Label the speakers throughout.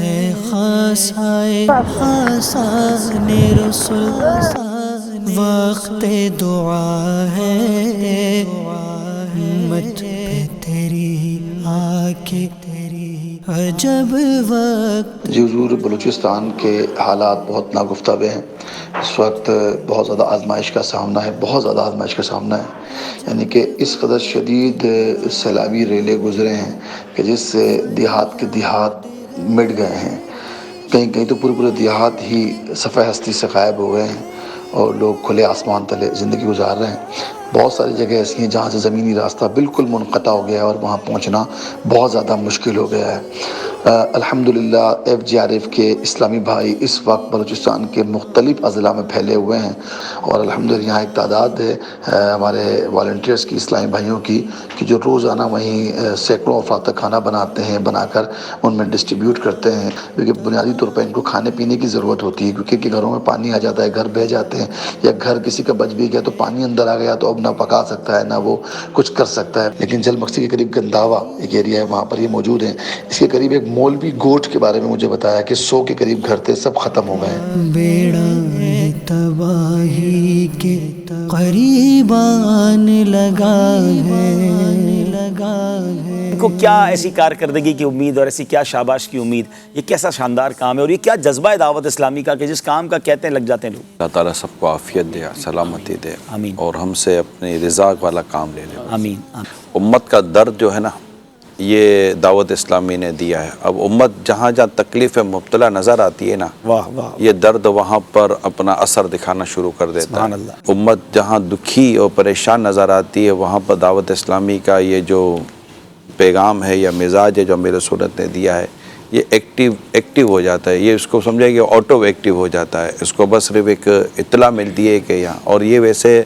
Speaker 1: ہے خاصائے خاصان رسول، وقت دعا ہے امت پہ تیری آ کے تیری عجب وقت۔
Speaker 2: جی حضور، بلوچستان کے حالات بہت ناگفتہ ہیں۔ اس وقت بہت زیادہ آزمائش کا سامنا ہے، بہت زیادہ آزمائش کا سامنا ہے، یعنی کہ اس قدر شدید سیلابی ریلے گزرے ہیں کہ جس سے دیہات کے دیہات مٹ گئے ہیں، کہیں کہیں تو پورے دیہات ہی صفحہ ہستی سے غائب ہو گئے ہیں اور لوگ کھلے آسمان تلے زندگی گزار رہے ہیں۔ بہت ساری جگہ ایسی ہیں جہاں سے زمینی راستہ بالکل منقطع ہو گیا ہے اور وہاں پہنچنا بہت زیادہ مشکل ہو گیا ہے۔ الحمدللہ FGRF کے اسلامی بھائی اس وقت بلوچستان کے مختلف اضلاع میں پھیلے ہوئے ہیں، اور الحمدللہ یہاں ایک تعداد ہے ہمارے والنٹیئرز کی، اسلامی بھائیوں کی، کہ جو روزانہ وہیں سینکڑوں افراد تک کھانا بناتے ہیں، بنا کر ان میں ڈسٹریبیوٹ کرتے ہیں، کیونکہ بنیادی طور پر ان کو کھانے پینے کی ضرورت ہوتی ہے، کیونکہ گھروں میں پانی آ جاتا ہے، گھر بہہ جاتے ہیں، یا گھر کسی کا بچ بھی گیا تو پانی اندر آ گیا تو اب نہ پکا سکتا ہے نہ وہ کچھ کر سکتا ہے۔ لیکن جل مقصی کے قریب گنداوا ایک ایریا ہے، وہاں پر یہ موجود ہیں۔ اس کے قریب ایک مولوی گوٹ کے بارے میں مجھے بتایا کہ 100 کے قریب گھر تھے، سب ختم ہو گئے ہیں۔
Speaker 1: بیڑا تباہی کے قریب آنے لگا ہے۔
Speaker 3: ان کو کیا ایسی کارکردگی کی امید اور ایسی کیا شاباش کی امید، یہ کیسا شاندار کام ہے، اور یہ کیا جذبہ ہے دعوت اسلامی کا کہ جس کام کا کہتے ہیں لگ جاتے ہیں لوگ۔
Speaker 4: اللہ تعالیٰ سب کو عافیت دے، سلامتی دے،
Speaker 3: آمین،
Speaker 4: اور ہم سے اپنی رضا والا کام لے لے۔
Speaker 3: آمین۔
Speaker 4: امت کا درد جو ہے نا، یہ دعوت اسلامی نے دیا ہے۔ اب امت جہاں جہاں تکلیف مبتلا نظر آتی ہے نا،
Speaker 3: واہ واہ،
Speaker 4: یہ درد وہاں پر اپنا اثر دکھانا شروع کر دیتا
Speaker 3: سبحان
Speaker 4: ہے۔
Speaker 3: اللہ۔
Speaker 4: امت جہاں دکھی اور پریشان نظر آتی ہے، وہاں پر دعوت اسلامی کا یہ جو پیغام ہے یا مزاج ہے جو امیر سنت نے دیا ہے، یہ ایکٹیو ہو جاتا ہے۔ یہ اس کو سمجھے کہ آٹو ایکٹیو ہو جاتا ہے، اس کو بس صرف ایک اطلاع ملتی ہے کہ یہاں، اور یہ ویسے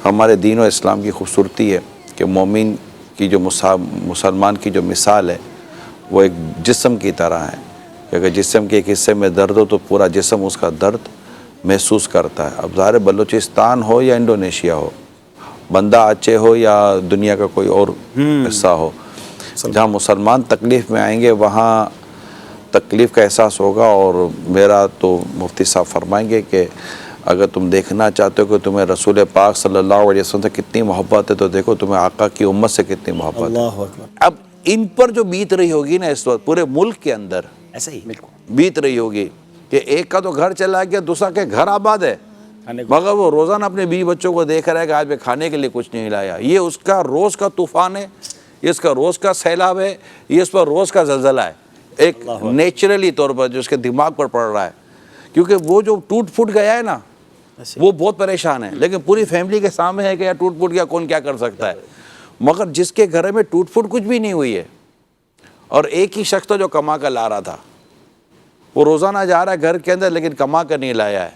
Speaker 4: ہمارے دین و اسلام کی خوبصورتی ہے کہ مومن کی جو مسلمان کی جو مثال ہے وہ ایک جسم کی طرح ہے، کہ اگر جسم کے ایک حصے میں درد ہو تو پورا جسم اس کا درد محسوس کرتا ہے۔ اب ظاہر بلوچستان ہو یا انڈونیشیا ہو، بندہ آچے ہو یا دنیا کا کوئی اور حصہ ہو، جہاں مسلمان تکلیف میں آئیں گے وہاں تکلیف کا احساس ہوگا۔ اور میرا تو مفتی صاحب فرمائیں گے کہ اگر تم دیکھنا چاہتے ہو کہ تمہیں رسول پاک صلی اللہ علیہ وسلم سے کتنی محبت ہے تو دیکھو تمہیں آقا کی امت سے کتنی محبت ہے۔
Speaker 3: اللہ اکبر۔
Speaker 4: اب ان پر جو بیت رہی ہوگی نا اس وقت پورے ملک کے اندر
Speaker 3: ایسا ہی
Speaker 4: بیت رہی ہوگی کہ ایک کا تو گھر چلا گیا، دوسرا کے گھر آباد ہے، مگر وہ روزانہ اپنے بیوی بچوں کو دیکھ رہا ہے کہ آج میں کھانے کے لیے کچھ نہیں لایا۔ یہ اس کا روز کا طوفان ہے، یہ اس کا روز کا سیلاب ہے، یہ اس پر روز کا زلزلہ ہے، ایک نیچرلی طور پر جو اس کے دماغ پر پڑ رہا ہے، کیونکہ وہ جو ٹوٹ پھوٹ گیا ہے نا وہ بہت پریشان ہے، لیکن پوری فیملی کے سامنے ہے کہ یار ٹوٹ پھوٹ گیا، کون کیا کر سکتا ہے۔ مگر جس کے گھر میں ٹوٹ پھوٹ کچھ بھی نہیں ہوئی ہے، اور ایک ہی شخص جو کما کر لا رہا تھا، وہ روزانہ جا رہا ہے گھر کے اندر لیکن کما کر نہیں لایا ہے،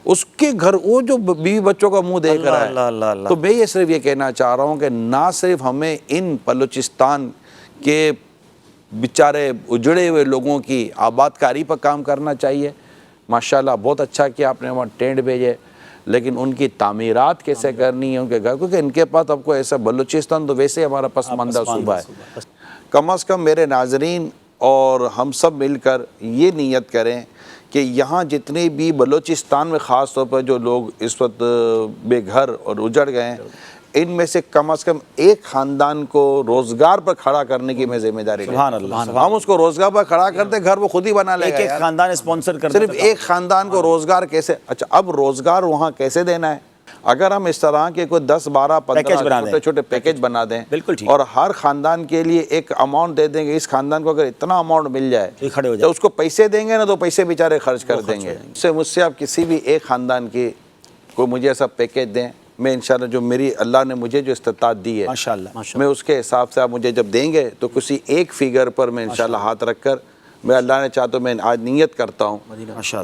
Speaker 4: اس کے گھر وہ جو بیوی بچوں کا منہ دیکھ رہا ہے۔ تو میں یہ صرف یہ کہنا چاہ رہا ہوں کہ نہ صرف ہمیں ان بلوچستان کے بیچارے اجڑے ہوئے لوگوں کی آباد کاری پر کام کرنا چاہیے، ماشاءاللہ بہت اچھا کیا آپ نے وہاں ٹینٹ بھیجے، لیکن ان کی تعمیرات کیسے کرنی ہے ان کے گھر، کیونکہ ان کے پاس اب کو ایسا، بلوچستان تو ویسے ہمارا پسماندہ صوبہ ہے۔ کم از کم میرے ناظرین اور ہم سب مل کر یہ نیت کریں کہ یہاں جتنے بھی بلوچستان میں خاص طور پر جو لوگ اس وقت بے گھر اور اجڑ گئے ہیں، ان میں سے کم از کم ایک خاندان کو روزگار پر کھڑا کرنے کی میں ذمہ داری لیتا ہوں۔ ہم اس کو روزگار پر کھڑا کرتے گھر وہ خود ہی بنا لے گا،
Speaker 3: ایک خاندان اسپانسر کرتے،
Speaker 4: صرف ایک خاندان کو روزگار کیسے۔ اچھا اب روزگار وہاں کیسے دینا ہے؟ اگر ہم اس طرح کے کوئی 10 12 15 چھوٹے پیکج بنا دیں اور ہر خاندان کے لیے ایک اماؤنٹ دے دیں گے، اس خاندان کو اگر اتنا اماؤنٹ مل جائے تو اس کو پیسے دیں گے نا، تو پیسے بیچارے خرچ کر دیں گے۔ مجھ سے آپ کسی بھی ایک خاندان کی کوئی مجھے ایسا پیکج دیں، میں انشاءاللہ جو میری اللہ نے مجھے جو استطاعت دی ہے میں اس کے حساب سے آپ مجھے جب دیں گے تو کسی ایک فگر پر میں انشاءاللہ ہاتھ رکھ کر، میں اللہ نے چاہتا ہوں میں آج نیت کرتا ہوں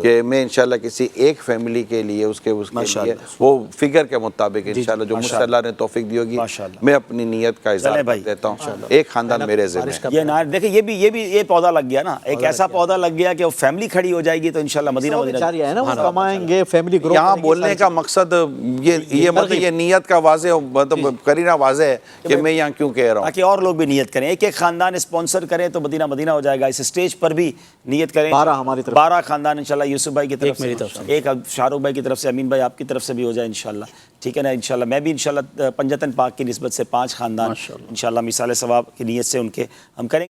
Speaker 4: کہ میں انشاءاللہ کسی ایک فیملی کے لیے اس کے لیے وہ فگر کے مطابق انشاءاللہ جو مجھ سے اللہ نے توفیق دی ہوگی میں اپنی نیت کا اظہار کر دیتا ہوں۔ ایک خاندان میرے ذمہ ہے۔
Speaker 3: یہ دیکھیں یہ پودا لگ گیا نا، ایک ایسا پودا لگ گیا کہ وہ فیملی کھڑی ہو جائے گی تو انشاءاللہ مدینہ
Speaker 5: کمائیں گے، فیملی گروہ۔
Speaker 4: یہاں بولنے کا مقصد یہ مطلب یہ نیت کا واضح مطلب کرینہ واضح ہے کہ میں یہاں کیوں کہہ رہا ہوں،
Speaker 3: تاکہ اور لوگ بھی نیت کریں، ایک ایک خاندان اسپانسر کریں تو مدینہ ہو جائے گا۔ اس اسٹیج پر بھی نیت کریں.
Speaker 5: 12 ہماری طرف
Speaker 3: 12 خاندان انشاءاللہ یوسف بھائی کی طرف سے,
Speaker 5: میری طرف سے.
Speaker 3: ایک شاہ رخ بھائی کی طرف سے, امین بھائی آپ کی طرف سے بھی ہو جائے انشاءاللہ. ٹھیک ہے نا انشاءاللہ. میں بھی انشاءاللہ پنجتن پاک کی نسبت سے 5 خاندان انشاءاللہ مثال ثواب کی نیت سے ان کے ہم کریں.